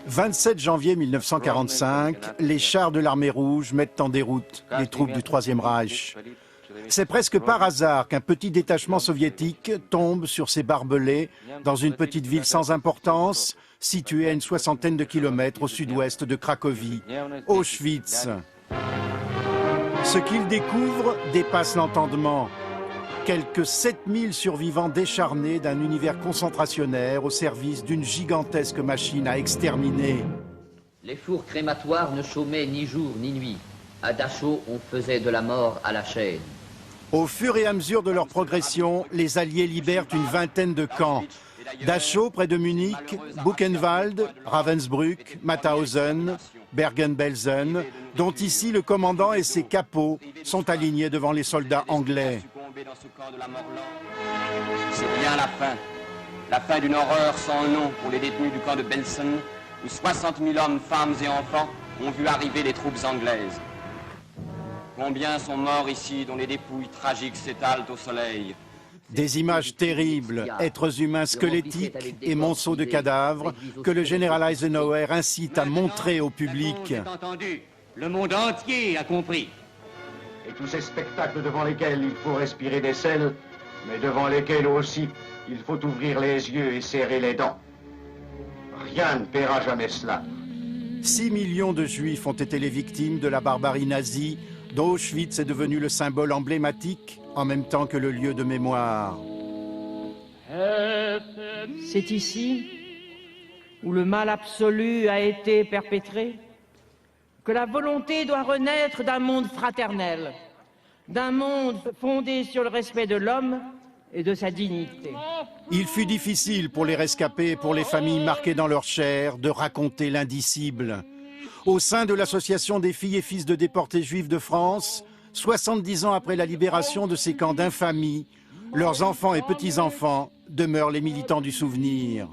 27 janvier 1945, les chars de l'armée rouge mettent en déroute les troupes du Troisième Reich. C'est presque par hasard qu'un petit détachement soviétique tombe sur ces barbelés dans une petite ville sans importance, située à une soixantaine de kilomètres au sud-ouest de Cracovie, Auschwitz. Ce qu'ils découvrent dépasse l'entendement. Quelques 7000 survivants décharnés d'un univers concentrationnaire au service d'une gigantesque machine à exterminer. Les fours crématoires ne chômaient ni jour ni nuit. À Dachau, on faisait de la mort à la chaîne. Au fur et à mesure de leur progression, les Alliés libèrent une vingtaine de camps. Dachau, près de Munich, Buchenwald, Ravensbrück, Mauthausen, Bergen-Belsen, dont ici le commandant et ses capots sont alignés devant les soldats anglais. C'est bien la fin d'une horreur sans nom pour les détenus du camp de Belsen, où 60 000 hommes, femmes et enfants ont vu arriver les troupes anglaises. Combien sont morts ici, dont les dépouilles tragiques s'étalent au soleil? Des images terribles, êtres humains squelettiques et monceaux de cadavres que le général Eisenhower incite à montrer au public. Le monde entier a compris. Et tous ces spectacles devant lesquels il faut respirer des selles, mais devant lesquels aussi il faut ouvrir les yeux et serrer les dents. Rien ne paiera jamais cela. 6 millions de Juifs ont été les victimes de la barbarie nazie, dont Auschwitz est devenu le symbole emblématique, en même temps que le lieu de mémoire. C'est ici où le mal absolu a été perpétré, que la volonté doit renaître d'un monde fraternel, d'un monde fondé sur le respect de l'homme et de sa dignité. Il fut difficile pour les rescapés et pour les familles marquées dans leur chair de raconter l'indicible. Au sein de l'association des filles et fils de déportés juifs de France, 70 ans après la libération de ces camps d'infamie, leurs enfants et petits-enfants demeurent les militants du souvenir.